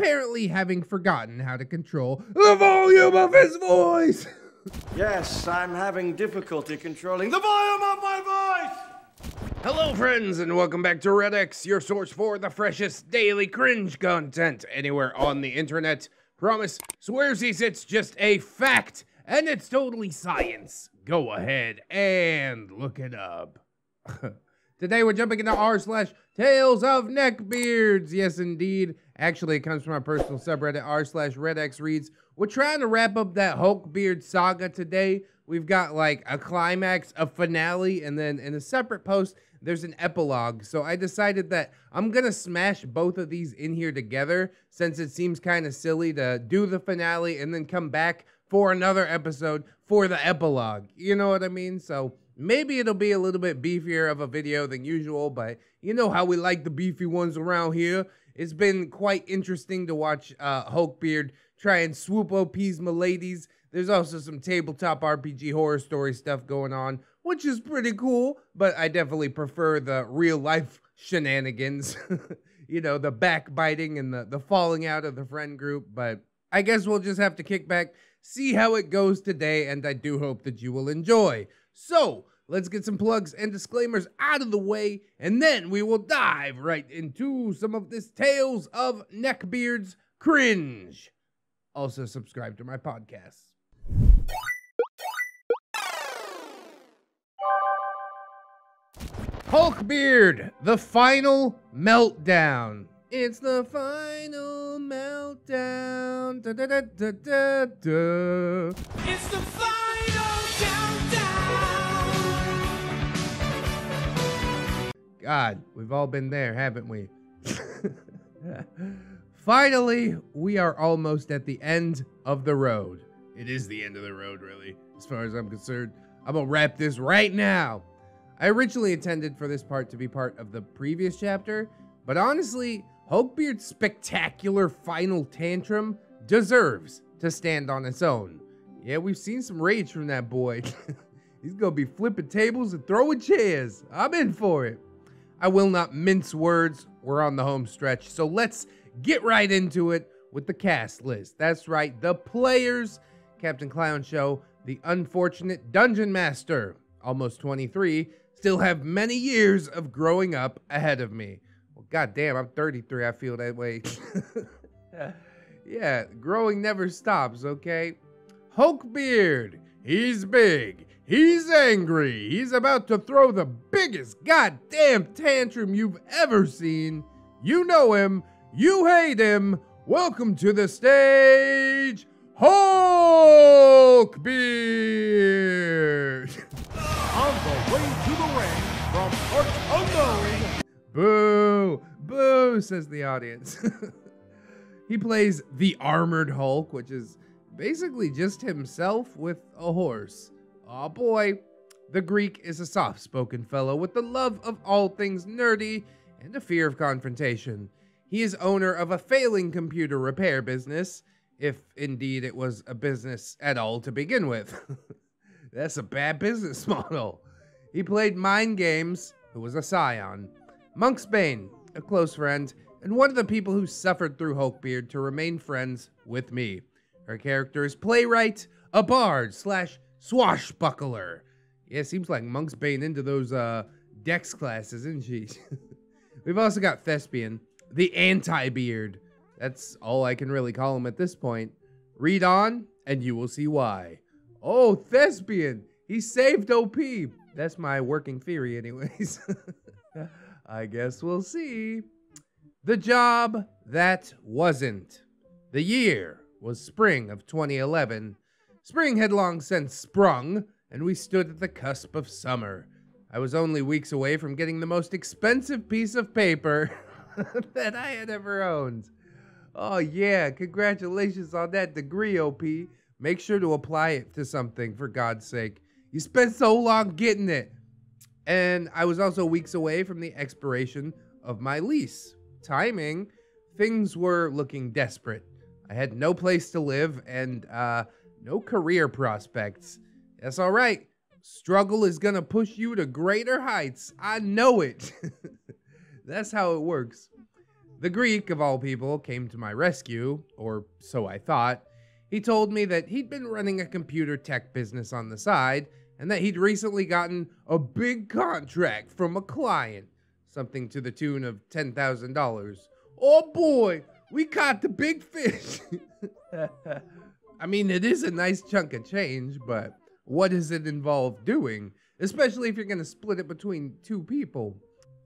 apparently having forgotten how to control the volume of his voice. Yes, I'm having difficulty controlling the volume of my voice! Hello friends, and welcome back to ReddX, your source for the freshest daily cringe content anywhere on the internet. Promise, swearsies, it's just a fact, and it's totally science. Go ahead and look it up. Today we're jumping into r/TalesofNeckbeards. Yes, indeed. Actually, it comes from our personal subreddit, r/ReddX reads. We're trying to wrap up that Hulkbeard saga today. We've got like a climax, a finale, and then in a separate post, there's an epilogue. So I decided that I'm gonna smash both of these in here together since it seems kind of silly to do the finale and then come back for another episode for the epilogue. You know what I mean? So maybe it'll be a little bit beefier of a video than usual, but you know how we like the beefy ones around here. It's been quite interesting to watch Hulkbeard try and swoop OPs my ladies. There's also some tabletop RPG horror story stuff going on, which is pretty cool, but I definitely prefer the real life shenanigans. You know, the backbiting and the falling out of the friend group, but I guess we'll just have to kick back, see how it goes today, and I do hope that you will enjoy. So, let's get some plugs and disclaimers out of the way, and then we will dive right into some of this Tales of Neckbeards cringe. Also, subscribe to my podcast. Hulkbeard, the final meltdown. It's the final meltdown. Da, da, da, da, da, da. It's the final countdown. God, we've all been there, haven't we? Finally, we are almost at the end of the road. It is the end of the road, really, as far as I'm concerned. I'm gonna wrap this right now. I originally intended for this part to be part of the previous chapter, but honestly, Hulkbeard's spectacular final tantrum deserves to stand on its own. Yeah, we've seen some rage from that boy. He's gonna be flipping tables and throwing chairs. I'm in for it. I will not mince words. We're on the home stretch, so let's get right into it with the cast list. That's right, the players. Captain Clown Show, the unfortunate Dungeon Master, almost 23, still have many years of growing up ahead of me. Well, goddamn, I'm 33, I feel that way. Yeah, growing never stops, okay? Hulkbeard, he's big, he's angry, he's about to throw the biggest goddamn tantrum you've ever seen. You know him, you hate him. Welcome to the stage, Hulkbeard! On the way to the ring from parts unknown. Boo! Boo, says the audience. He plays the Armored Hulk, which is basically just himself with a horse. Aw boy. The Greek is a soft-spoken fellow with the love of all things nerdy and a fear of confrontation. He is owner of a failing computer repair business, if indeed it was a business at all to begin with. That's a bad business model. He played Mind Games, who was a scion. Monksbane, a close friend, and one of the people who suffered through Hulkbeard to remain friends with me. Her character is Playwright, a bard / swashbuckler. Yeah, seems like Monksbane into those Dex classes, isn't she? We've also got Thespian, the anti-beard. That's all I can really call him at this point. Read on, and you will see why. Oh, Thespian! He saved OP! That's my working theory anyways. I guess we'll see. The job that wasn't. The year was spring of 2011. Spring had long since sprung, and we stood at the cusp of summer. I was only weeks away from getting the most expensive piece of paper that I had ever owned. Oh yeah, congratulations on that degree, OP. Make sure to apply it to something, for God's sake. You spent so long getting it. And I was also weeks away from the expiration of my lease. Timing, things were looking desperate. I had no place to live and no career prospects. That's all right. Struggle is gonna push you to greater heights. I know it. That's how it works. The Greek, of all people, came to my rescue, or so I thought. He told me that he'd been running a computer tech business on the side, and that he'd recently gotten a big contract from a client, something to the tune of $10,000. Oh boy, we caught the big fish. I mean, it is a nice chunk of change, but what does it involve doing? Especially if you're gonna split it between two people.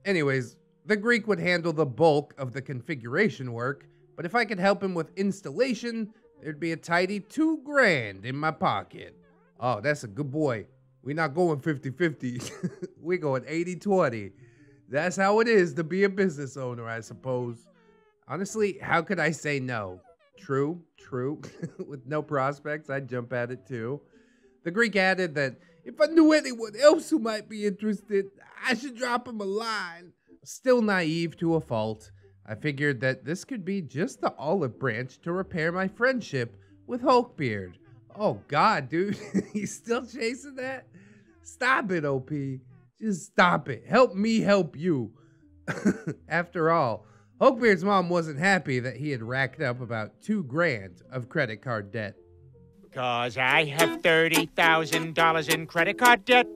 Anyways, the Greek would handle the bulk of the configuration work, but if I could help him with installation, there'd be a tidy $2,000 in my pocket. Oh, that's a good boy. We're not going 50-50. We're going 80-20. That's how it is to be a business owner, I suppose. Honestly, how could I say no? True. With no prospects, I'd jump at it too. The Greek added that if I knew anyone else who might be interested, I should drop him a line. Still naive to a fault, I figured that this could be just the olive branch to repair my friendship with Hulkbeard. Oh God, dude, he's still chasing that? Stop it, OP. Just stop it. Help me help you. After all, Hulkbeard's mom wasn't happy that he had racked up about $2,000 of credit card debt. 'Cause I have $30,000 in credit card debt.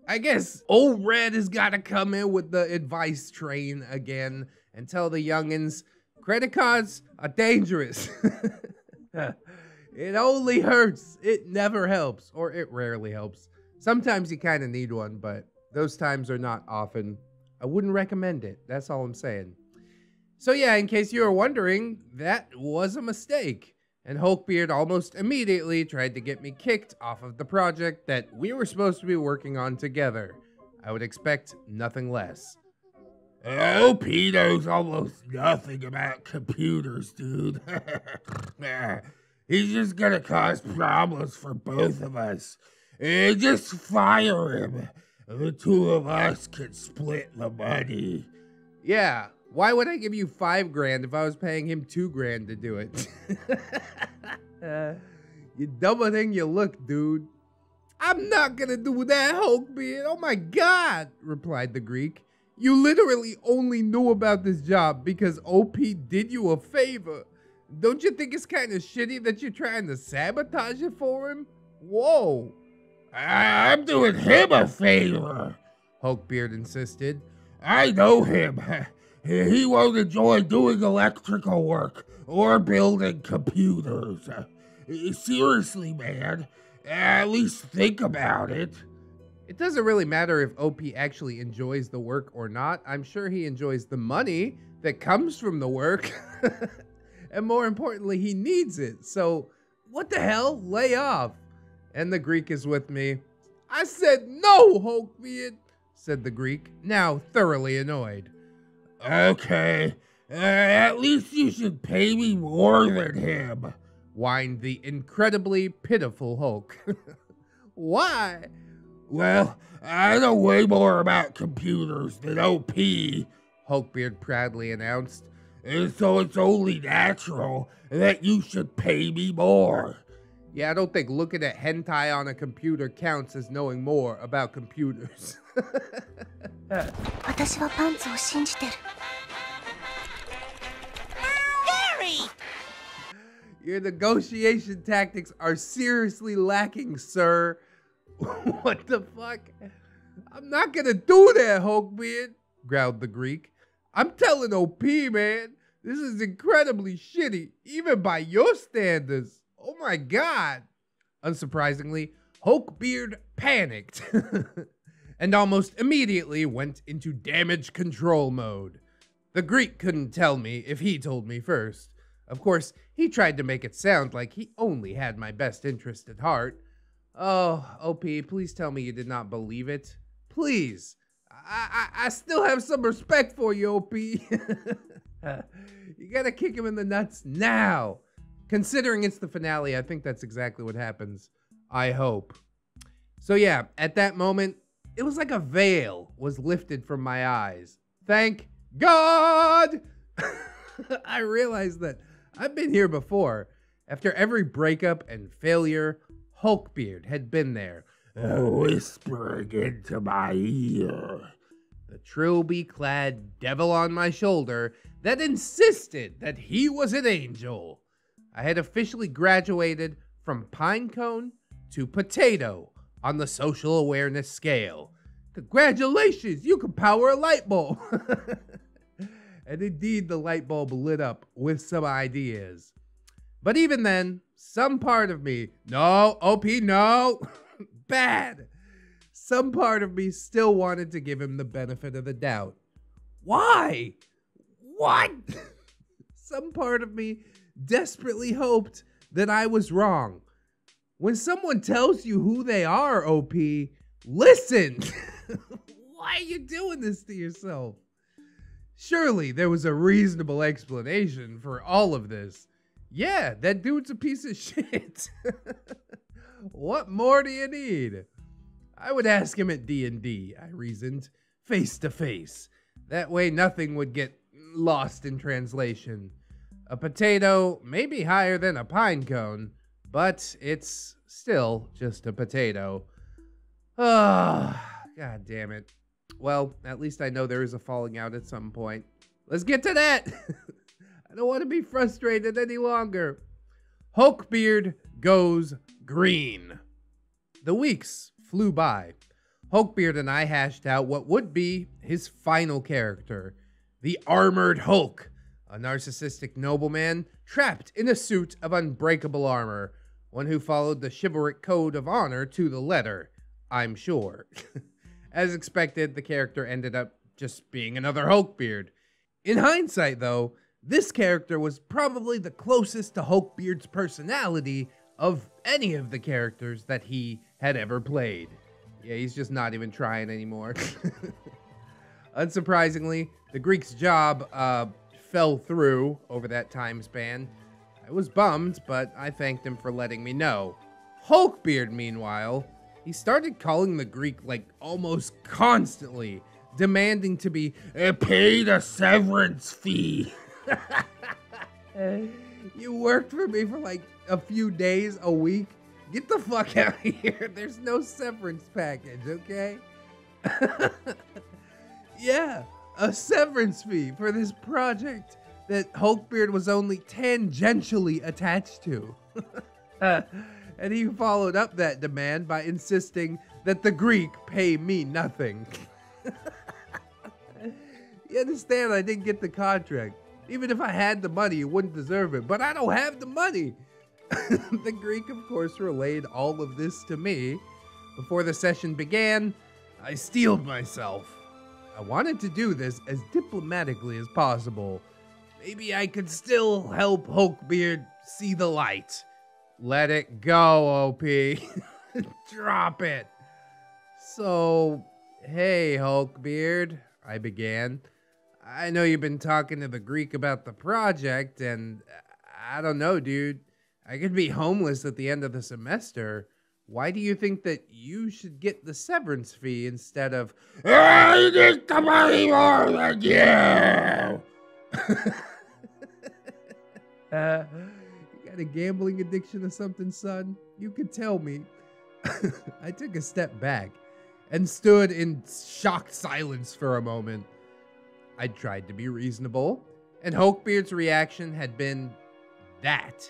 I guess old Red has got to come in with the advice train again and tell the youngins credit cards are dangerous. It only hurts. It never helps, or it rarely helps. Sometimes you kind of need one, but those times are not often. I wouldn't recommend it. That's all I'm saying. So yeah, in case you were wondering, that was a mistake. And Hulkbeard almost immediately tried to get me kicked off of the project that we were supposed to be working on together. I would expect nothing less. OP knows almost nothing about computers, dude. He's just gonna cause problems for both of us. Just fire him. The two of us can split the money. Yeah. Why would I give you $5,000 if I was paying him $2,000 to do it? You dumber than you look, dude. I'm not gonna do that, Hulkbeard. Oh my God, replied the Greek. You literally only knew about this job because OP did you a favor. Don't you think it's kind of shitty that you're trying to sabotage it for him? Whoa. I'm doing him a favor, Hulkbeard insisted. I know him. He won't enjoy doing electrical work or building computers. Seriously, man, at least think about it. It doesn't really matter if OP actually enjoys the work or not. I'm sure he enjoys the money that comes from the work. And more importantly, he needs it. So what the hell? Lay off. And the Greek is with me. I said no, Hulkbeard, said the Greek, now thoroughly annoyed. Okay, at least you should pay me more than him, whined the incredibly pitiful Hulk. Why? Well, I know way more about computers than OP, Hulkbeard proudly announced. And so it's only natural that you should pay me more. Yeah, I don't think looking at hentai on a computer counts as knowing more about computers. Your negotiation tactics are seriously lacking, sir. What the fuck? I'm not gonna do that, Hulkbeard, growled the Greek. I'm telling OP, man, this is incredibly shitty, even by your standards. Oh my God. Unsurprisingly, Hulkbeard panicked and almost immediately went into damage control mode. The Greek couldn't tell me if he told me first. Of course, he tried to make it sound like he only had my best interest at heart. Oh, OP, please tell me you did not believe it. Please. I still have some respect for you, OP. You gotta kick him in the nuts now. Considering it's the finale, I think that's exactly what happens. I hope. So yeah, at that moment, it was like a veil was lifted from my eyes. Thank God! I realized that I've been here before. After every breakup and failure, Hulkbeard had been there. Whispering into my ear. the trilby-clad devil on my shoulder that insisted that he was an angel. I had officially graduated from pinecone to potato on the social awareness scale. Congratulations, you can power a light bulb. And indeed, the light bulb lit up with some ideas. But even then, some part of me, no, OP, no, bad. Some part of me still wanted to give him the benefit of the doubt. Why? What? Some part of me desperately hoped that I was wrong. When someone tells you who they are, OP, listen. Why are you doing this to yourself? Surely there was a reasonable explanation for all of this. Yeah, that dude's a piece of shit. What more do you need? I would ask him at D&D, I reasoned, face to face. That way nothing would get lost in translation. A potato may be higher than a pine cone, but it's still just a potato. Ah, God damn it. Well, at least I know there is a falling out at some point. Let's get to that! I don't want to be frustrated any longer. Hulkbeard goes green. The weeks flew by. Hulkbeard and I hashed out what would be his final character, the Armored Hulk, a narcissistic nobleman trapped in a suit of unbreakable armor, one who followed the chivalric code of honor to the letter, I'm sure. As expected, the character ended up just being another Hulkbeard. In hindsight, though, this character was probably the closest to Hulkbeard's personality of any of the characters that he had ever played. Yeah, he's just not even trying anymore. Unsurprisingly, the Greek's job fell through over that time span. I was bummed, but I thanked him for letting me know. Hulkbeard, meanwhile, he started calling the Greek like almost constantly, demanding to be paid a severance fee. You worked for me for like a few days, a week. Get the fuck out of here. There's no severance package, okay? Yeah, a severance fee for this project that Hulkbeard was only tangentially attached to. And he followed up that demand by insisting that the Greek pay me nothing. You understand, I didn't get the contract. Even if I had the money, you wouldn't deserve it. But I don't have the money. The Greek, of course, relayed all of this to me. Before the session began, I steeled myself. I wanted to do this as diplomatically as possible. Maybe I could still help Hulkbeard see the light. Let it go, OP. Drop it. So, hey, Hulkbeard, I began. I know you've been talking to the Greek about the project, and I don't know, dude. I could be homeless at the end of the semester. Why do you think that you should get the severance fee instead of... I need the money more than you! You got a gambling addiction or something, son? You could tell me. I took a step back and stood in shocked silence for a moment. I tried to be reasonable, and Hulkbeard's reaction had been that.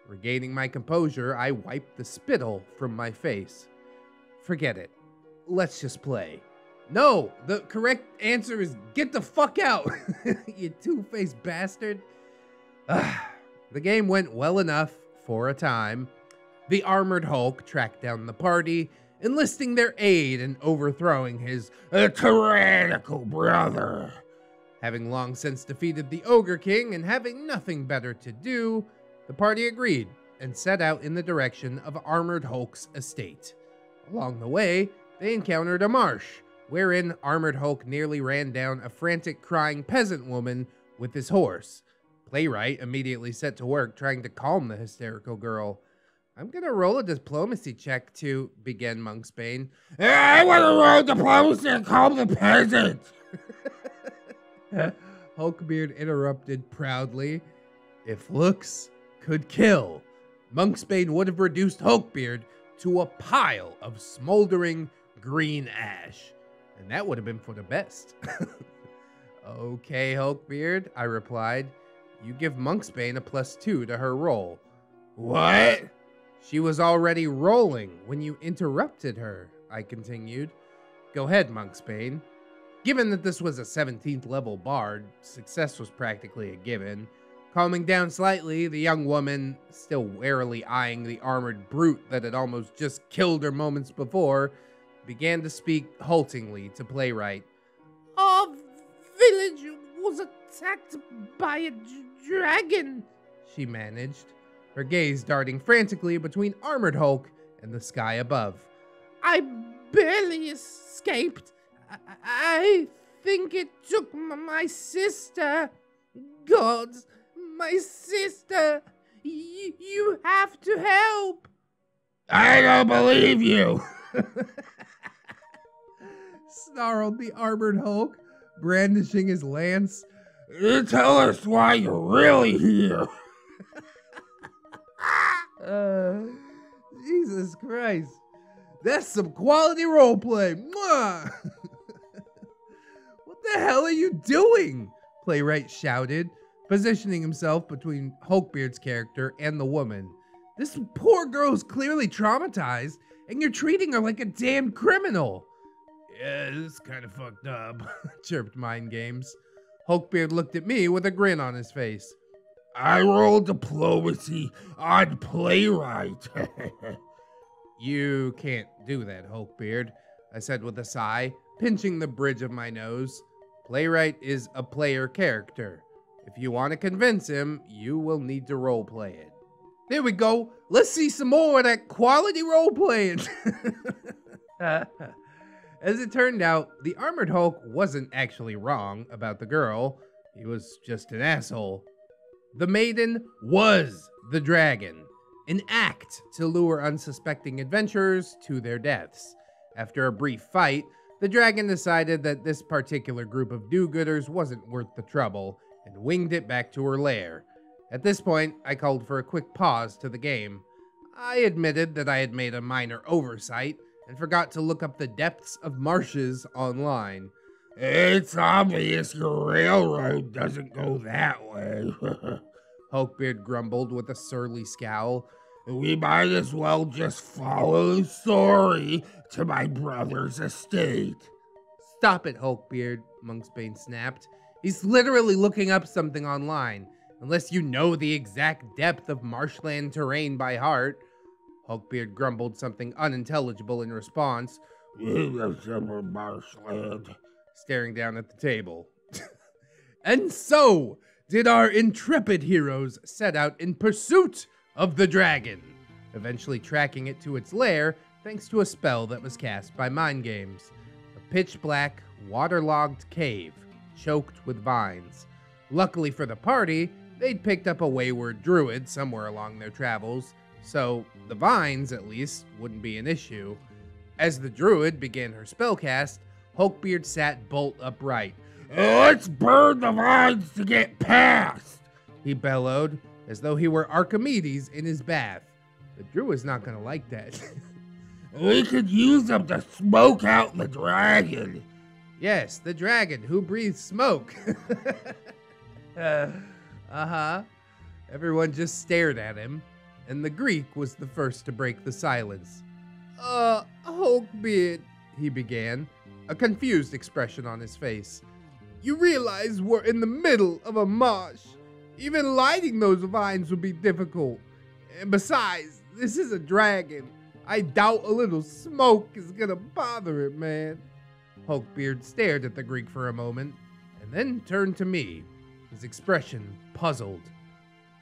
Regaining my composure, I wiped the spittle from my face. Forget it. Let's just play. No, the correct answer is get the fuck out, you two-faced bastard. The game went well enough for a time. The Armored Hulk tracked down the party, enlisting their aid in overthrowing his tyrannical brother. Having long since defeated the Ogre King and having nothing better to do, the party agreed and set out in the direction of Armored Hulk's estate. Along the way, they encountered a marsh, wherein Armored Hulk nearly ran down a frantic crying peasant woman with his horse. Playwright immediately set to work trying to calm the hysterical girl. I'm gonna roll a diplomacy check to begin Monksbane. I want to roll diplomacy and calm the peasant! Hulkbeard interrupted proudly. If looks could kill, Monksbane would have reduced Hulkbeard to a pile of smoldering green ash. and that would have been for the best. Okay, Hulkbeard, I replied. You give Monksbane a +2 to her roll. What? She was already rolling when you interrupted her, I continued. Go ahead, Monksbane. Given that this was a 17th level bard, success was practically a given. Calming down slightly, the young woman, still warily eyeing the armored brute that had almost just killed her moments before, began to speak haltingly to Playwright. Our village was attacked by a dragon, she managed, her gaze darting frantically between Armored Hulk and the sky above. I barely escaped. I think it took my sister. Gods, my sister. You have to help. I don't believe you. Snarled the Armored Hulk, brandishing his lance. Tell us why you're really here. Jesus Christ. That's some quality roleplay. Mwah! What the hell are you doing? Playwright shouted, positioning himself between Hulkbeard's character and the woman. This poor girl's clearly traumatized, and you're treating her like a damn criminal. Yeah, this is kind of fucked up, chirped Mind Games. Hulkbeard looked at me with a grin on his face. I rolled diplomacy on Playwright. You can't do that, Hulkbeard, I said with a sigh, pinching the bridge of my nose. Playwright is a player character. If you want to convince him, you will need to roleplay it. There we go. Let's see some more of that quality roleplaying. As it turned out, the Armored Hulk wasn't actually wrong about the girl. He was just an asshole. The maiden was the dragon, an act to lure unsuspecting adventurers to their deaths. After a brief fight, the dragon decided that this particular group of do-gooders wasn't worth the trouble and winged it back to her lair. At this point, I called for a quick pause to the game. I admitted that I had made a minor oversight and forgot to look up the depths of marshes online. It's obvious your railroad doesn't go that way. Hulkbeard grumbled with a surly scowl. We might as well just follow the story to my brother's estate. Stop it, Hulkbeard, Monksbane snapped. He's literally looking up something online, unless you know the exact depth of marshland terrain by heart. Hulkbeard grumbled something unintelligible in response. We live in marshland. Staring down at the table. And so did our intrepid heroes set out in pursuit of the dragon, eventually tracking it to its lair thanks to a spell that was cast by Mind Games. A pitch-black, waterlogged cave, choked with vines. Luckily for the party, they'd picked up a wayward druid somewhere along their travels, so the vines, at least, wouldn't be an issue. As the druid began her spellcast, Hulkbeard sat bolt upright. Let's burn the vines to get past, he bellowed, as though he were Archimedes in his bath. The druid's not gonna like that. We could use them to smoke out the dragon. Yes, the dragon who breathes smoke. Everyone just stared at him, and the Greek was the first to break the silence. Hulkbeard, he began, a confused expression on his face. You realize we're in the middle of a marsh. Even lighting those vines would be difficult. And besides, this is a dragon. I doubt a little smoke is gonna bother it, man. Hulkbeard stared at the Greek for a moment, and then turned to me, his expression puzzled.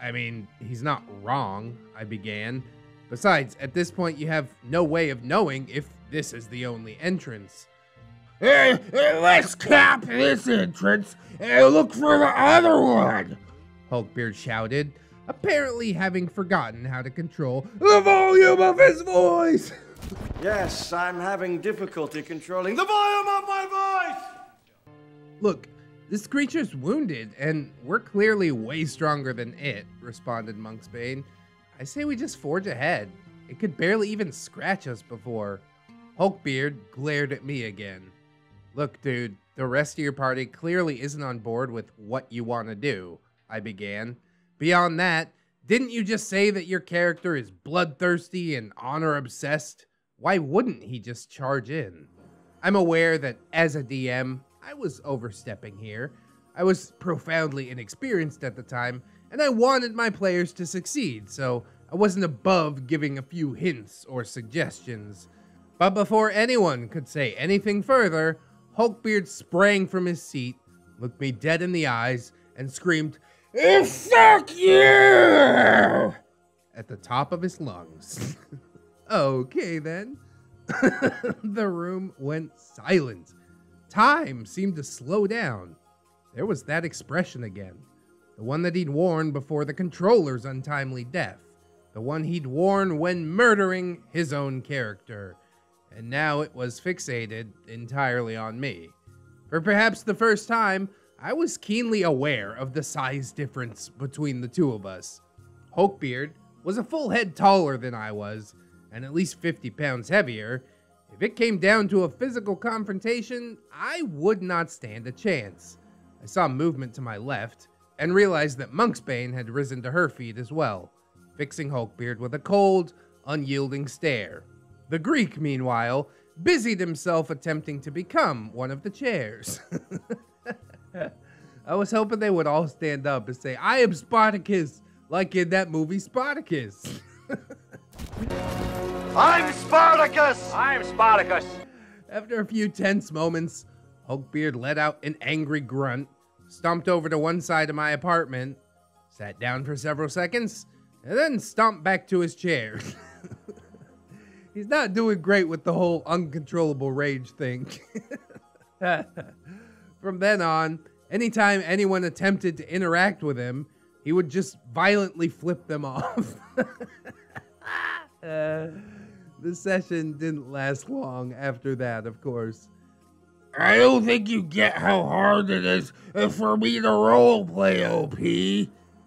I mean, he's not wrong, I began. Besides, at this point you have no way of knowing if this is the only entrance. Let's cap this entrance and look for the other one, Hulkbeard shouted, apparently having forgotten how to control the volume of his voice. Yes, I'm having difficulty controlling the volume of my voice! Look, this creature's wounded, and we're clearly way stronger than it, responded Monksbane. I say we just forge ahead. It could barely even scratch us before. Hulkbeard glared at me again. Look, dude, the rest of your party clearly isn't on board with what you want to do, I began. Beyond that, didn't you just say that your character is bloodthirsty and honor-obsessed? Why wouldn't he just charge in? I'm aware that as a DM, I was overstepping here. I was profoundly inexperienced at the time, and I wanted my players to succeed, so I wasn't above giving a few hints or suggestions. But before anyone could say anything further, Hulkbeard sprang from his seat, looked me dead in the eyes, and screamed, Fuck you! at the top of his lungs. Okay then. The room went silent. Time seemed to slow down. There was that expression again. The one that he'd worn before the controller's untimely death. The one he'd worn when murdering his own character. And now it was fixated entirely on me. For perhaps the first time, I was keenly aware of the size difference between the two of us. Hulkbeard was a full head taller than I was, and at least 50 pounds heavier. If it came down to a physical confrontation, I would not stand a chance. I saw movement to my left, and realized that Monksbane had risen to her feet as well, fixing Hulkbeard with a cold, unyielding stare. The Greek, meanwhile, busied himself attempting to become one of the chairs. I was hoping they would all stand up and say, I am Spartacus, like in that movie Spartacus. I'm Spartacus! I'm Spartacus. After a few tense moments, Hulkbeard let out an angry grunt, stomped over to one side of my apartment, sat down for several seconds, and then stomped back to his chair. He's not doing great with the whole uncontrollable rage thing. From then on, anytime anyone attempted to interact with him, he would just violently flip them off. The session didn't last long after that, of course. I don't think you get how hard it is for me to roleplay, OP.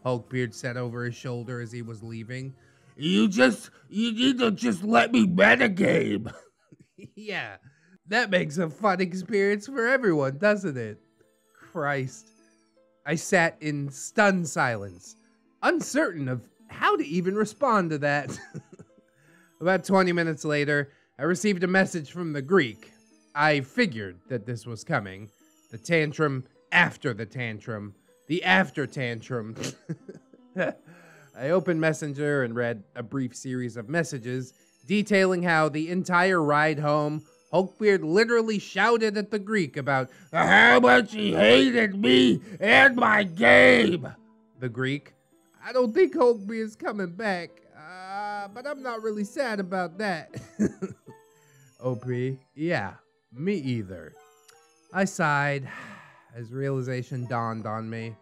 Hulkbeard said over his shoulder as he was leaving. You need to just let me metagame. Yeah, that makes a fun experience for everyone, doesn't it? Christ. I sat in stunned silence, uncertain of how to even respond to that. About 20 minutes later, I received a message from the Greek. I figured that this was coming. The tantrum after the tantrum. The after tantrum. I opened Messenger and read a brief series of messages detailing how the entire ride home, Hulkbeard literally shouted at the Greek about how much he hated me and my game. The Greek, I don't think Hulkbeard's coming back, but I'm not really sad about that. OP, yeah, me either. I sighed as realization dawned on me.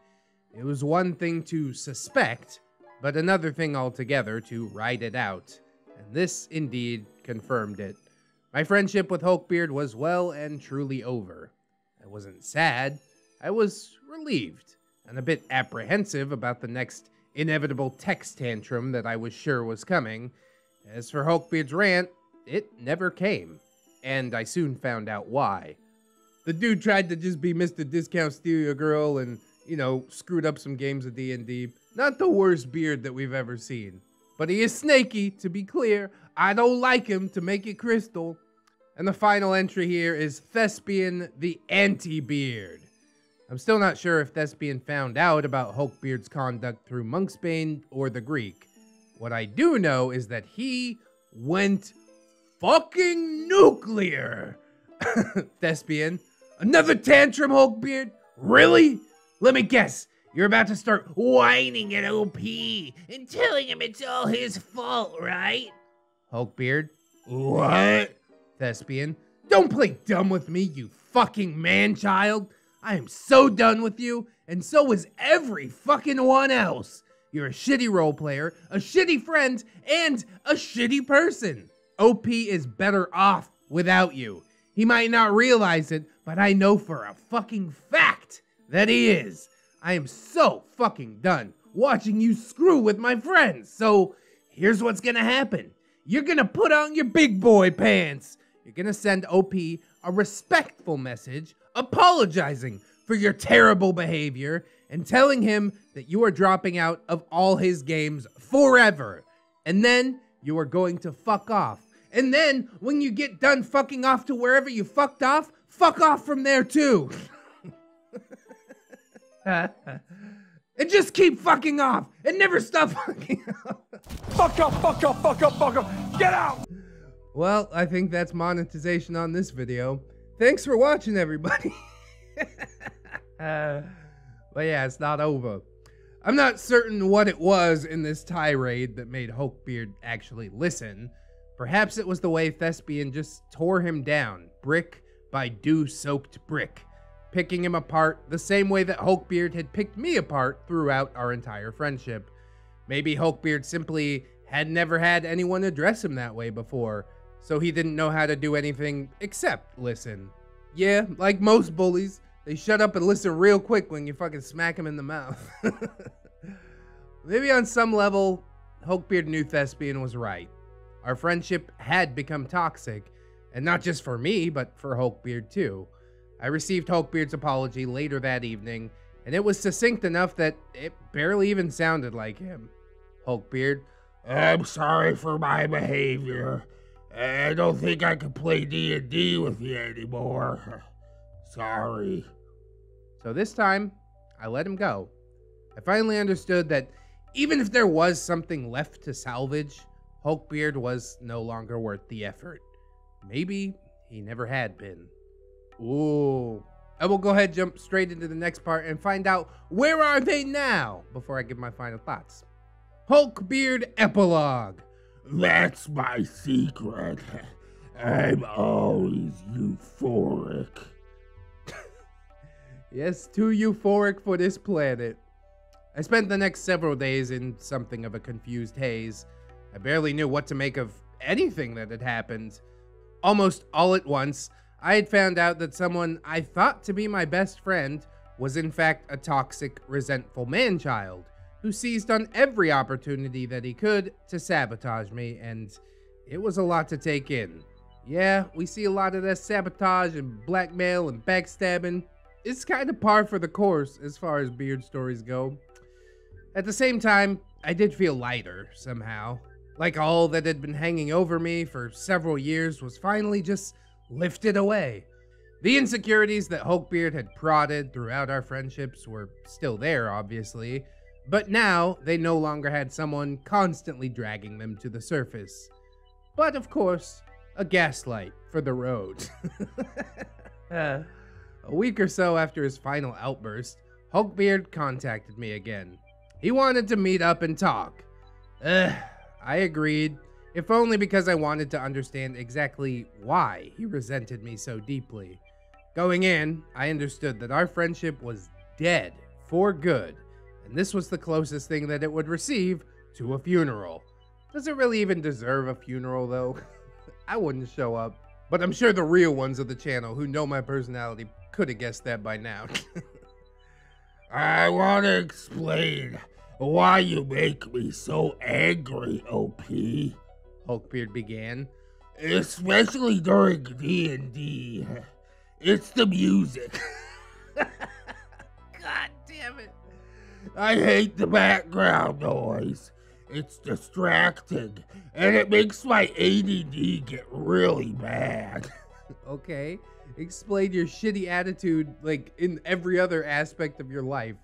It was one thing to suspect, but another thing altogether to write it out. And this indeed confirmed it. My friendship with Hulkbeard was well and truly over. I wasn't sad. I was relieved and a bit apprehensive about the next inevitable text tantrum that I was sure was coming. As for Hulkbeard's rant, it never came, and I soon found out why. The dude tried to just be Mr. Discount Steal Your Girl and, screwed up some games of D&D. Not the worst beard that we've ever seen. But he is snaky, to be clear. I don't like him, to make it crystal. And the final entry here is Thespian the Anti-Beard. I'm still not sure if Thespian found out about Hulkbeard's conduct through Monksbane or the Greek. What I do know is that he went fucking nuclear. Thespian, another tantrum, Hulkbeard? Really? Let me guess. You're about to start whining at OP and telling him it's all his fault, right? Hulkbeard, What? Thespian, don't play dumb with me, you fucking man-child. I am so done with you, and so is every fucking one else. You're a shitty role player, a shitty friend, and a shitty person. OP is better off without you. He might not realize it, but I know for a fucking fact that he is. I am so fucking done watching you screw with my friends. So here's what's gonna happen. You're gonna put on your big boy pants. you're gonna send OP a respectful message apologizing for your terrible behavior and telling him that you are dropping out of all his games forever. And then you are going to fuck off. And then when you get done fucking off to wherever you fuck off from there too. And just keep fucking off and never stop fucking off. Fuck up, fuck up, fuck up, fuck up. Get out! Well, I think that's monetization on this video. Thanks for watching, everybody. But yeah, it's not over. I'm not certain what it was in this tirade that made Hulkbeard actually listen. Perhaps it was the way Thespian just tore him down, brick by dew-soaked brick, picking him apart the same way that Hulkbeard had picked me apart throughout our entire friendship. Maybe Hulkbeard simply had never had anyone address him that way before, so he didn't know how to do anything except listen. Yeah, like most bullies, they shut up and listen real quick when you fucking smack them in the mouth. Maybe on some level, Hulkbeard knew Thespian was right. Our friendship had become toxic, and not just for me, but for Hulkbeard too. I received Hulkbeard's apology later that evening, and it was succinct enough that it barely even sounded like him. Hulkbeard, I'm sorry for my behavior. I don't think I can play D&D with you anymore. Sorry. So this time, I let him go. I finally understood that even if there was something left to salvage, Hulkbeard was no longer worth the effort. Maybe he never had been. Ooh. I will go ahead and jump straight into the next part and find out where are they now before I give my final thoughts. Hulkbeard Epilogue. That's my secret. I'm always euphoric. Yes, too euphoric for this planet. I spent the next several days in something of a confused haze. I barely knew what to make of anything that had happened. Almost all at once, I had found out that someone I thought to be my best friend was in fact a toxic, resentful man-child who seized on every opportunity that he could to sabotage me, and it was a lot to take in. Yeah, we see a lot of that sabotage and blackmail and backstabbing. It's kind of par for the course as far as beard stories go. At the same time, I did feel lighter somehow. Like all that had been hanging over me for several years was finally just lifted away. The insecurities that Hulkbeard had prodded throughout our friendships were still there, obviously, but now they no longer had someone constantly dragging them to the surface. But of course, a gaslight for the road. A week or so after his final outburst, Hulkbeard contacted me again. He wanted to meet up and talk. I agreed, if only because I wanted to understand exactly why he resented me so deeply. Going in, I understood that our friendship was dead for good, and this was the closest thing that it would receive to a funeral. Does it really even deserve a funeral, though? I wouldn't show up, but I'm sure the real ones of the channel who know my personality could have guessed that by now. I want to explain why you make me so angry, OP. Hulkbeard began. Especially during D&D. It's the music. God damn it. I hate the background noise. It's distracting, and it makes my ADD get really bad. Okay, explain your shitty attitude like in every other aspect of your life.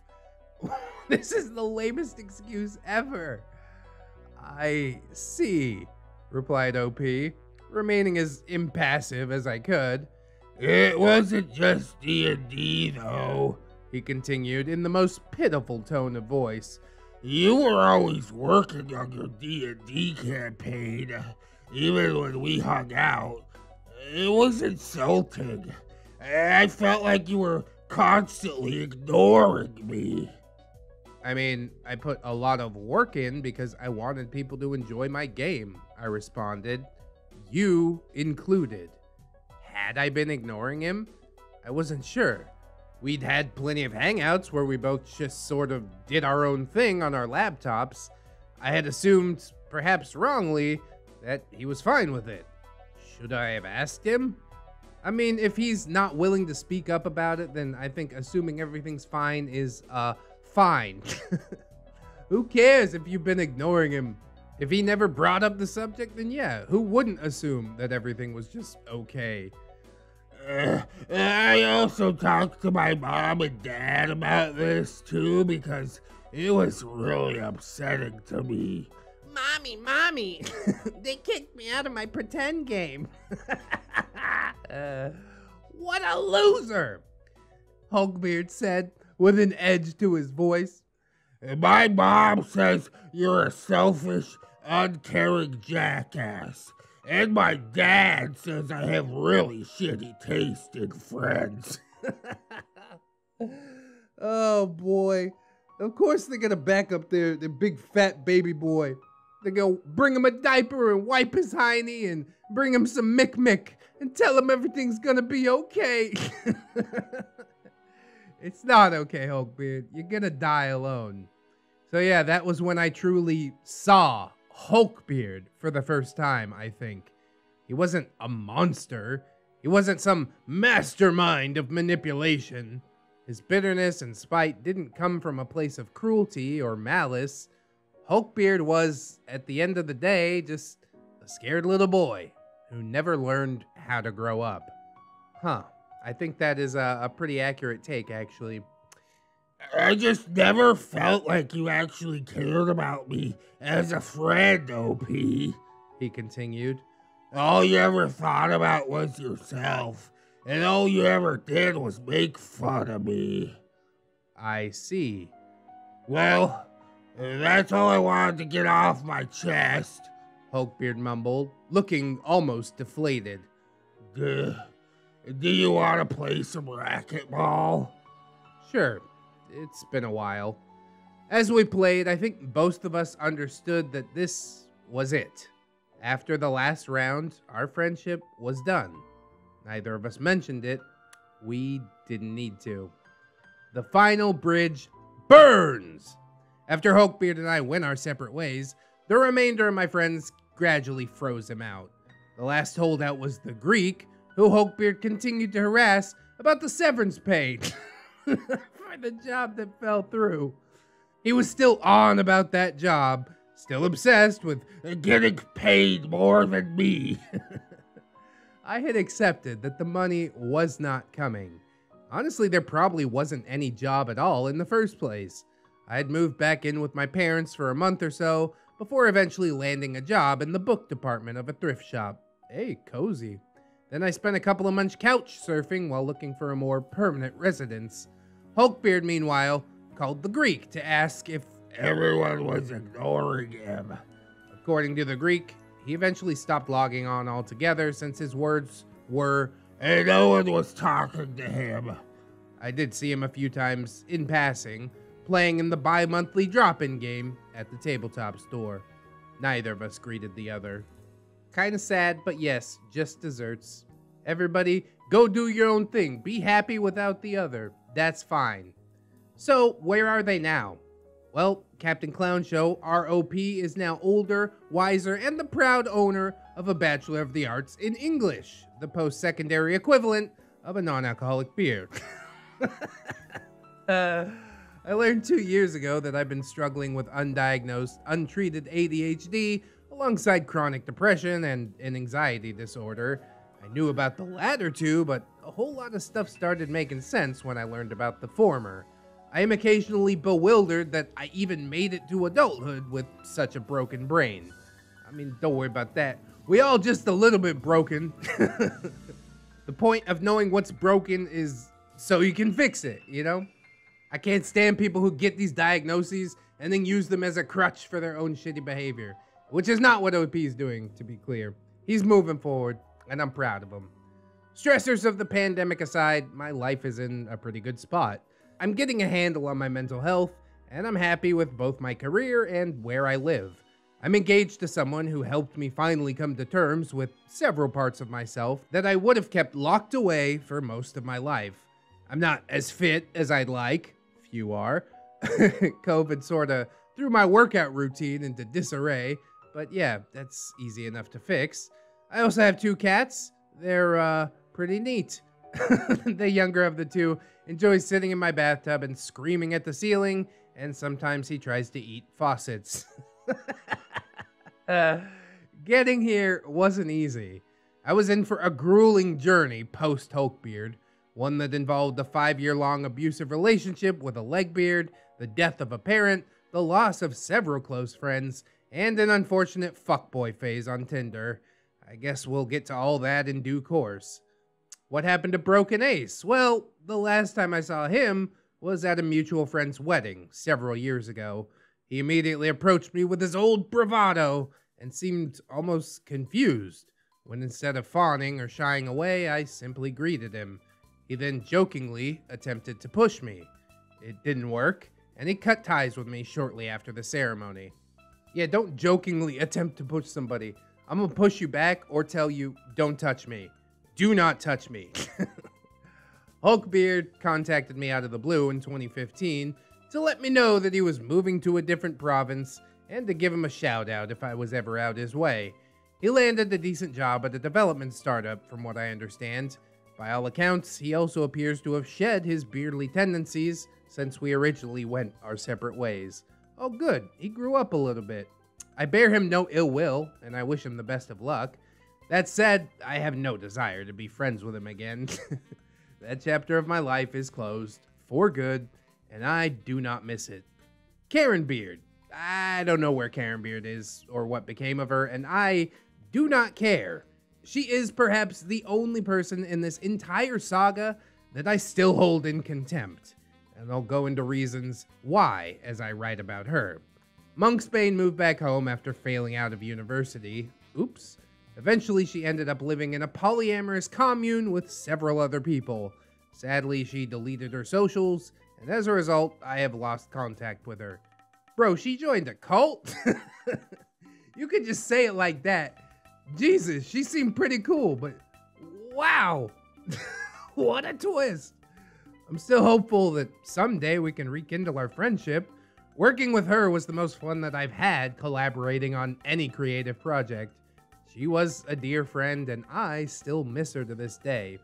This is the lamest excuse ever. I see, replied OP, remaining as impassive as I could. It wasn't just D&D though, he continued in the most pitiful tone of voice. You were always working on your D&D campaign, even when we hung out. It was insulting. I felt like you were constantly ignoring me. I mean, I put a lot of work in because I wanted people to enjoy my game, I responded. You included. Had I been ignoring him? I wasn't sure. We'd had plenty of hangouts where we both just sort of did our own thing on our laptops. I had assumed, perhaps wrongly, that he was fine with it. Should I have asked him? I mean, if he's not willing to speak up about it, then I think assuming everything's fine is, fine. Who cares if you've been ignoring him? If he never brought up the subject, then yeah, who wouldn't assume that everything was just okay? I also talked to my mom and dad about this too because it was really upsetting to me. Mommy, they kicked me out of my pretend game. What a loser, Hulkbeard said with an edge to his voice. My mom says you're a selfish, uncaring jackass. And my dad says I have really shitty taste in friends. Oh boy. Of course they're gonna back up their big fat baby boy. They're gonna bring him a diaper and wipe his hiney and bring him some Mick and tell him everything's gonna be okay. It's not okay, Hulkbeard. You're gonna die alone. So yeah, that was when I truly saw Hulkbeard for the first time, I think. He wasn't a monster. He wasn't some mastermind of manipulation. His bitterness and spite didn't come from a place of cruelty or malice. Hulkbeard was, at the end of the day, just a scared little boy who never learned how to grow up. Huh. I think that is a pretty accurate take, actually. I just never felt like you actually cared about me as a friend, OP. He continued. All you ever thought about was yourself, and all you ever did was make fun of me. I see. Well, that's all I wanted to get off my chest, Hulkbeard mumbled, looking almost deflated. Do you want to play some racquetball? Sure. It's been a while. As we played, I think both of us understood that this was it. After the last round, our friendship was done. Neither of us mentioned it. We didn't need to. The final bridge burns! After Hulkbeard and I went our separate ways, the remainder of my friends gradually froze him out. The last holdout was the Greek, who Hulkbeard continued to harass about the severance pay for the job that fell through. He was still on about that job, still obsessed with getting paid more than me. I had accepted that the money was not coming. Honestly, there probably wasn't any job at all in the first place. I had moved back in with my parents for a month or so before eventually landing a job in the book department of a thrift shop. Hey, cozy. Then I spent a couple of months couch surfing while looking for a more permanent residence. Hulkbeard, meanwhile, called the Greek to ask if everyone was ignoring him. According to the Greek, he eventually stopped logging on altogether since his words were, "And no one was talking to him." I did see him a few times in passing, playing in the bi-monthly drop-in game at the tabletop store. Neither of us greeted the other. Kinda sad, but yes, just desserts. Everybody, go do your own thing. Be happy without the other. That's fine. So, where are they now? Well, Captain Clown Show, ROP, is now older, wiser, and the proud owner of a Bachelor of the Arts in English, the post-secondary equivalent of a non-alcoholic beer. I learned 2 years ago that I've been struggling with undiagnosed, untreated ADHD alongside chronic depression and an anxiety disorder. I knew about the latter two, but a whole lot of stuff started making sense when I learned about the former. I am occasionally bewildered that I even made it to adulthood with such a broken brain. I mean, don't worry about that. We all just a little bit broken. The point of knowing what's broken is so you can fix it, you know? I can't stand people who get these diagnoses and then use them as a crutch for their own shitty behavior, which is not what OP is doing, to be clear. He's moving forward, and I'm proud of him. Stressors of the pandemic aside, my life is in a pretty good spot. I'm getting a handle on my mental health, and I'm happy with both my career and where I live. I'm engaged to someone who helped me finally come to terms with several parts of myself that I would have kept locked away for most of my life. I'm not as fit as I'd like. Few are. COVID sorta threw my workout routine into disarray, but yeah, that's easy enough to fix. I also have 2 cats. They're pretty neat. The younger of the 2 enjoys sitting in my bathtub and screaming at the ceiling, and sometimes he tries to eat faucets. Getting here wasn't easy. I was in for a grueling journey post Hulkbeard, one that involved a 5-year-long abusive relationship with a legbeard, the death of a parent, the loss of several close friends, and an unfortunate fuckboy phase on Tinder. I guess we'll get to all that in due course. What happened to Broken Ace? Well, the last time I saw him was at a mutual friend's wedding several years ago. He immediately approached me with his old bravado and seemed almost confused, when instead of fawning or shying away, I simply greeted him. He then jokingly attempted to push me. It didn't work, and he cut ties with me shortly after the ceremony. Yeah, don't jokingly attempt to push somebody. I'm gonna push you back or tell you, don't touch me. Do not touch me. Hulkbeard contacted me out of the blue in 2015 to let me know that he was moving to a different province and to give him a shout out if I was ever out his way. He landed a decent job at a development startup, from what I understand. By all accounts, he also appears to have shed his beardly tendencies since we originally went our separate ways. Oh good, he grew up a little bit. I bear him no ill will, and I wish him the best of luck. That said, I have no desire to be friends with him again. That chapter of my life is closed, for good, and I do not miss it. Karen Beard. I don't know where Karen Beard is, or what became of her, and I do not care. She is perhaps the only person in this entire saga that I still hold in contempt, and I'll go into reasons why as I write about her. Monksbane moved back home after failing out of university. Oops. Eventually, she ended up living in a polyamorous commune with several other people. Sadly, she deleted her socials, and as a result, I have lost contact with her. Bro, she joined a cult? You could just say it like that. Jesus, she seemed pretty cool, but wow. What a twist. I'm still hopeful that someday we can rekindle our friendship. Working with her was the most fun that I've had collaborating on any creative project. She was a dear friend, and I still miss her to this day.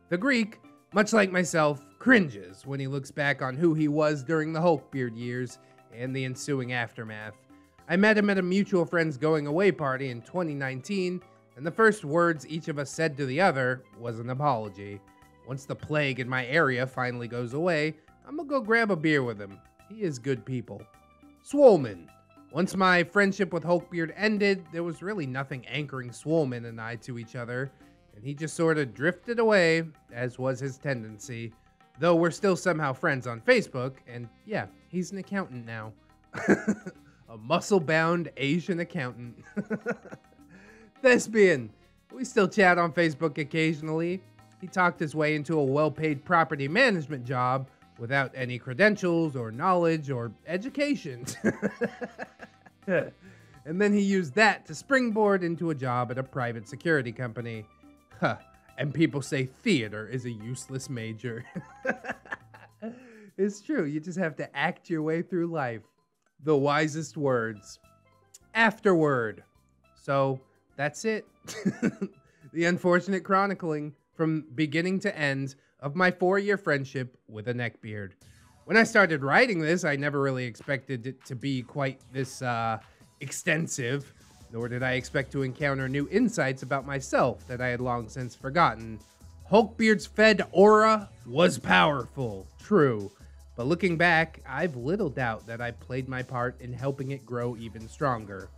The Greek, much like myself, cringes when he looks back on who he was during the Hulkbeard years and the ensuing aftermath. I met him at a mutual friend's going-away party in 2019, and the first words each of us said to the other was an apology. Once the plague in my area finally goes away, I'm gonna go grab a beer with him. He is good people. Swolman. Once my friendship with Hulkbeard ended, there was really nothing anchoring Swolman and I to each other, and he just sort of drifted away, as was his tendency. Though we're still somehow friends on Facebook, and yeah, he's an accountant now. A muscle-bound Asian accountant. Thespian. We still chat on Facebook occasionally. He talked his way into a well-paid property management job without any credentials or knowledge or education. And then he used that to springboard into a job at a private security company. Huh. And people say theater is a useless major. It's true, you just have to act your way through life. The wisest words. Afterward. So, that's it. The unfortunate chronicling from beginning to end of my 4-year friendship with a neckbeard. When I started writing this, I never really expected it to be quite this extensive, nor did I expect to encounter new insights about myself that I had long since forgotten. Hulkbeard's fed aura was powerful, true, but looking back, I've little doubt that I played my part in helping it grow even stronger.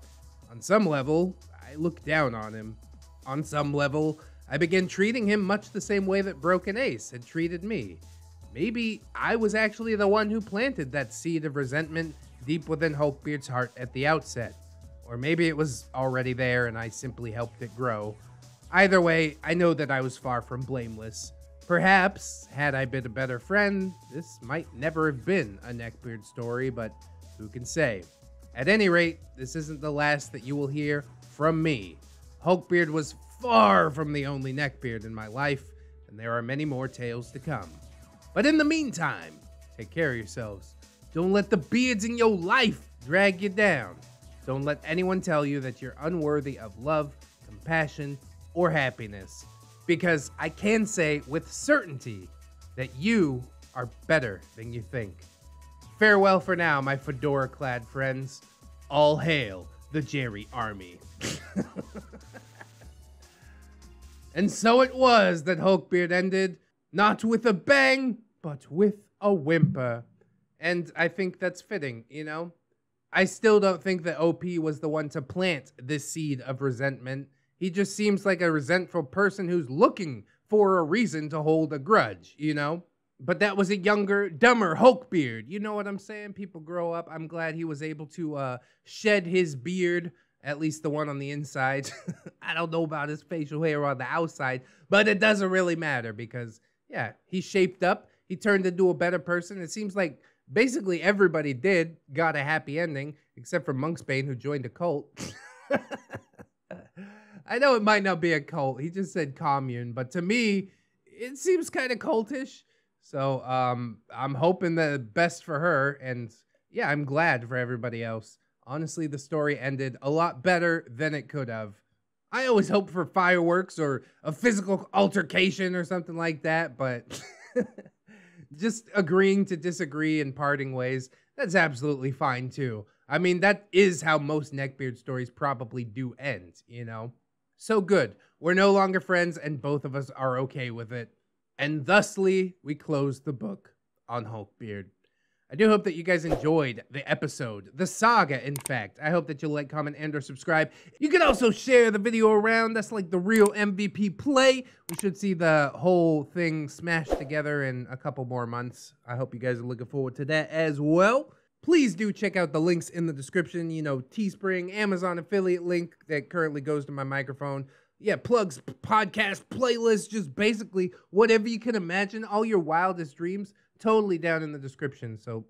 On some level, I looked down on him. On some level, I began treating him much the same way that Broken Ace had treated me. Maybe I was actually the one who planted that seed of resentment deep within Hulkbeard's heart at the outset. Or maybe it was already there and I simply helped it grow. Either way, I know that I was far from blameless. Perhaps, had I been a better friend, this might never have been a Neckbeard story, but who can say? At any rate, this isn't the last that you will hear from me. Hulkbeard was far from the only Neckbeard in my life, and there are many more tales to come. But in the meantime, take care of yourselves. Don't let the beards in your life drag you down. Don't let anyone tell you that you're unworthy of love, passion, or happiness. Because I can say with certainty that you are better than you think. Farewell for now, my fedora-clad friends. All hail the Jerry Army. And so it was that Hulkbeard ended, not with a bang, but with a whimper. And I think that's fitting, you know? I still don't think that OP was the one to plant this seed of resentment. He just seems like a resentful person who's looking for a reason to hold a grudge, you know? But that was a younger, dumber Hulkbeard. You know what I'm saying? People grow up. I'm glad he was able to shed his beard, at least the one on the inside. I don't know about his facial hair on the outside, but it doesn't really matter because, yeah, he shaped up. He turned into a better person. It seems like basically everybody got a happy ending, except for Monksbane, who joined a cult. I know it might not be a cult. He just said commune, but to me, it seems kind of cultish. So I'm hoping the best for her, and yeah, I'm glad for everybody else. Honestly, the story ended a lot better than it could have. I always hope for fireworks or a physical altercation or something like that, but just agreeing to disagree and parting ways, that's absolutely fine too. I mean, that is how most Neckbeard stories probably do end, you know? So good. We're no longer friends, and both of us are okay with it. And thusly, we close the book on Hulkbeard. I do hope that you guys enjoyed the episode, the saga, in fact. I hope that you'll like, comment, and or subscribe. You can also share the video around. That's like the real MVP play. We should see the whole thing smashed together in a couple more months. I hope you guys are looking forward to that as well. Please do check out the links in the description. You know, Teespring, Amazon affiliate link that currently goes to my microphone. Yeah, plugs, podcast, playlists, just basically whatever you can imagine. All your wildest dreams, totally down in the description. So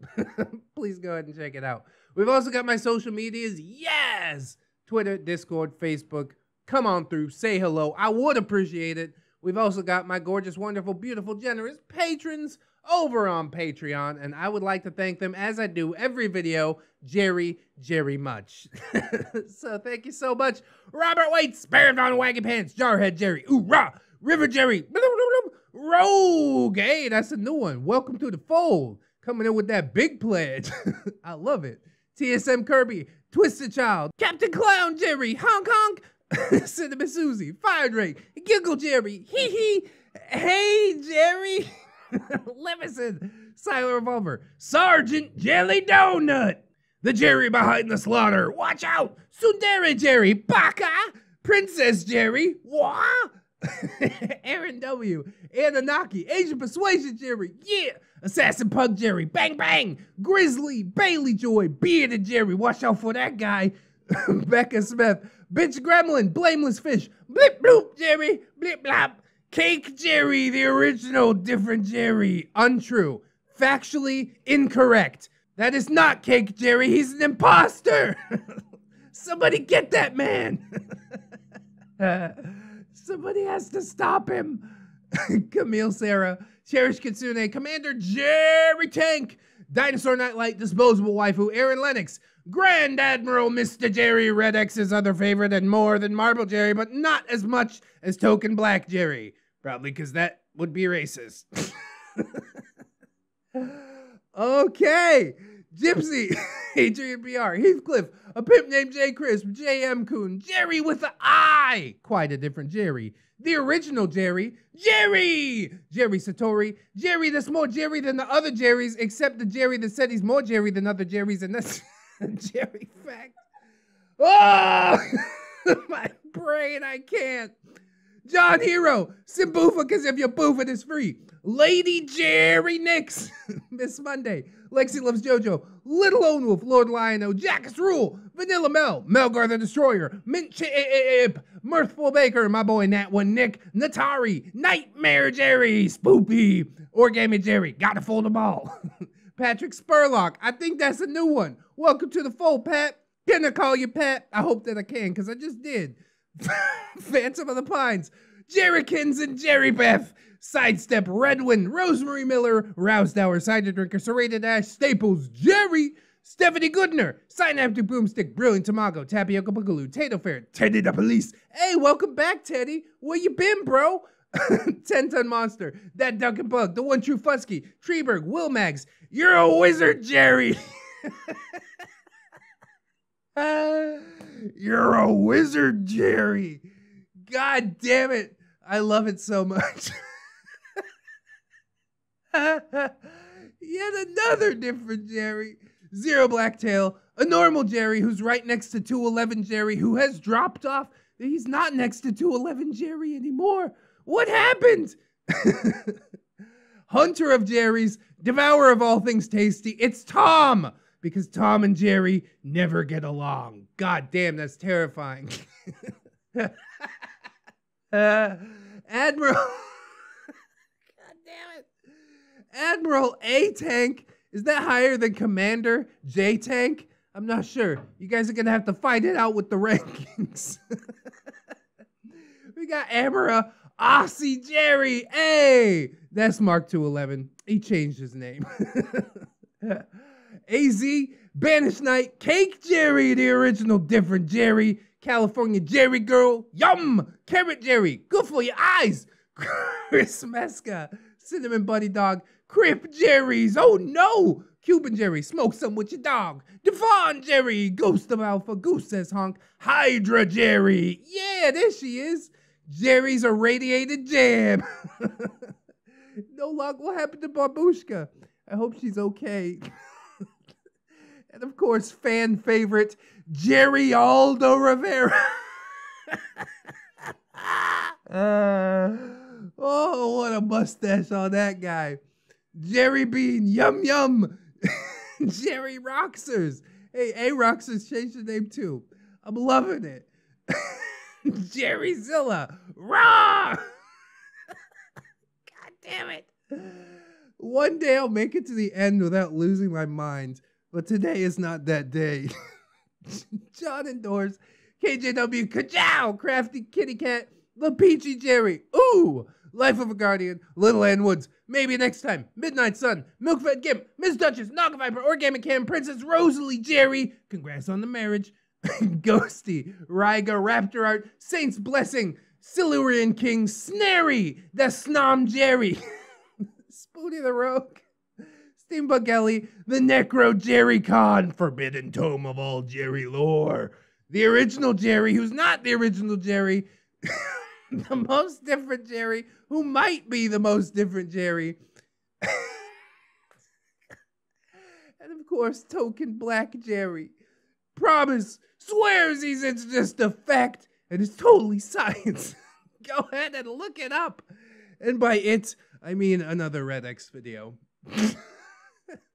please go ahead and check it out. We've also got my social medias. Yes! Twitter, Discord, Facebook. Come on through. Say hello. I would appreciate it. We've also got my gorgeous, wonderful, beautiful, generous patrons over on Patreon, and I would like to thank them, as I do every video, Jerry much. So thank you so much. Robert Waits, Baron Von Waggy Pants, Jarhead Jerry, Oorah, River Jerry, Rogue, hey, that's a new one. Welcome to the fold. Coming in with that big pledge. I love it. TSM Kirby, Twisted Child, Captain Clown Jerry, Honk Honk, Cinnamon Susie, Fire Drake, Giggle Jerry, Hee Hee, Hey Jerry, Levison, Silent Revolver, Sergeant Jelly Donut, the Jerry behind the slaughter, watch out, Sundere Jerry, Baka, Princess Jerry, Wah, Aaron W, Anunnaki, Asian Persuasion Jerry, yeah, Assassin Pug Jerry, Bang Bang, Grizzly, Bailey Joy, Bearded Jerry, watch out for that guy, Becca Smith, Bitch Gremlin, Blameless Fish, Blip Bloop Jerry, Blip Blop, Cake Jerry, the original different Jerry. Untrue. Factually incorrect. That is not Cake Jerry. He's an imposter. Somebody get that man. Somebody has to stop him. Camille Sarah, Cherish Kitsune, Commander Jerry Tank, Dinosaur Nightlight, Disposable Waifu, Aaron Lennox, Grand Admiral Mr. Jerry, ReddX's other favorite, and more than Marble Jerry, but not as much as Token Black Jerry. Probably because that would be racist. Okay. Gypsy, Adrian BR, Heathcliff, a pimp named J. Crisp, J.M. Coon, Jerry with the I. Quite a different Jerry. The original Jerry, Jerry Satori, Jerry that's more Jerry than the other Jerrys, except the Jerry that said he's more Jerry than other Jerrys, and that's Jerry fact. Oh, my brain, I can't. John Hero, Simboofa, because if you're boofing, it's free. Lady Jerry Nix, Miss Monday, Lexi Loves JoJo, Little Lone Wolf, Lord Lion-O, Jackus Rule, Vanilla Mel, Melgar the Destroyer, Mint Chip, Mirthful Baker, my boy Nat One Nick, Natari, Nightmare Jerry, Spoopy, Origami Jerry, gotta fold them all. Patrick Spurlock, I think that's a new one. Welcome to the fold, Pat. Can I call you Pat? I hope that I can, because I just did. Phantom of the Pines, Jerrykins and Jerry Beth, Sidestep, Redwin, Rosemary Miller, Roused Hour, Cider Drinker, Serrated Ash, Staples, Jerry, Stephanie Goodner, Synaptic Boomstick, Brilliant Tamago, Tapioca Boogaloo, Tato Fair, Teddy the Police. Hey, welcome back, Teddy. Where you been, bro? 10-Ton Monster, That Duncan Bug, The One True Fusky, Treeberg, Will Mags. You're a wizard, Jerry. You're a wizard, Jerry. God damn it. I love it so much. Yet another different Jerry. Zero Blacktail, a normal Jerry who's right next to 211 Jerry, who has dropped off. He's not next to 211 Jerry anymore. What happened? Hunter of Jerry's, devourer of all things tasty. It's Tom, because Tom and Jerry never get along. God damn, that's terrifying. Admiral. God damn it. Admiral A-Tank. Is that higher than Commander J-Tank? I'm not sure. You guys are going to have to fight it out with the rankings. We got Amara Aussie Jerry. Hey, that's Mark 211. He changed his name. AZ, Banished Knight, Cake Jerry, the original different Jerry. California Jerry Girl, Yum, Carrot Jerry, good for your eyes. Chris Mesca, Cinnamon Bunny Dog, Crip Jerry's, oh no. Cuban Jerry, smoke some with your dog. Devon Jerry, Ghost of Alpha, Goose says honk. Hydra Jerry, yeah, there she is. Jerry's irradiated jam. No luck, what happened to Babushka? I hope she's okay. And of course, fan favorite, Jerry Aldo Rivera. Oh, what a mustache on that guy. Jerry Bean, yum yum. Jerry Roxers. Hey, A-Roxers changed the name too. I'm loving it. Jerry Zilla. Rah! God damn it. One day I'll make it to the end without losing my mind. But today is not that day. John Endors, KJW, Kajow, Crafty Kitty Cat, The Peachy Jerry, ooh, Life of a Guardian, Little Ann Woods, maybe next time, Midnight Sun, Milkfed Gimp, Miss Duchess, Naga Viper, Orgamic Cam, Princess Rosalie Jerry, congrats on the marriage, Ghosty, Ryga, Raptor Art, Saints Blessing, Silurian King, Snary, The Snom Jerry, Spoonie the Rogue, Steampunk Ellie, the Necro Jerry Con, Forbidden Tome of all Jerry lore, the original Jerry, who's not the original Jerry, the most different Jerry, who might be the most different Jerry, and of course, token Black Jerry. Promise, swears it's just a fact, and it's totally science. Go ahead and look it up. And by it, I mean another ReddX video.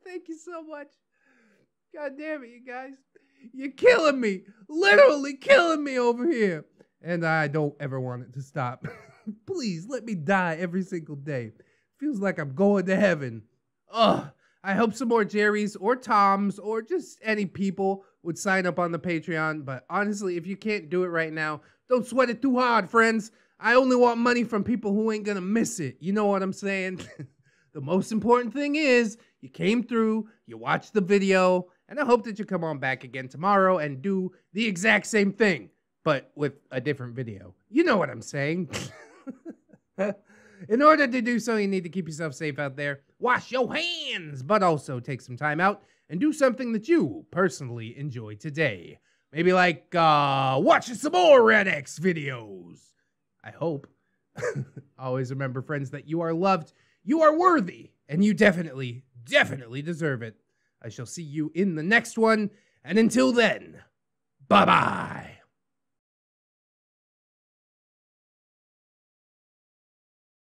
Thank you so much. God damn it, you guys. You're killing me. Literally killing me over here. And I don't ever want it to stop. Please, let me die every single day. Feels like I'm going to heaven. Ugh. I hope some more Jerrys or Toms or just any people would sign up on the Patreon. But honestly, if you can't do it right now, don't sweat it too hard, friends. I only want money from people who ain't gonna miss it. You know what I'm saying? The most important thing is you came through, you watched the video, and I hope that you come on back again tomorrow and do the exact same thing, but with a different video. You know what I'm saying? In order to do so, you need to keep yourself safe out there. Wash your hands, but also take some time out and do something that you personally enjoy today. Maybe like watching some more ReddX videos. I hope. Always remember, friends, that you are loved, you are worthy, and you definitely deserve it. I shall see you in the next one, and until then, bye-bye.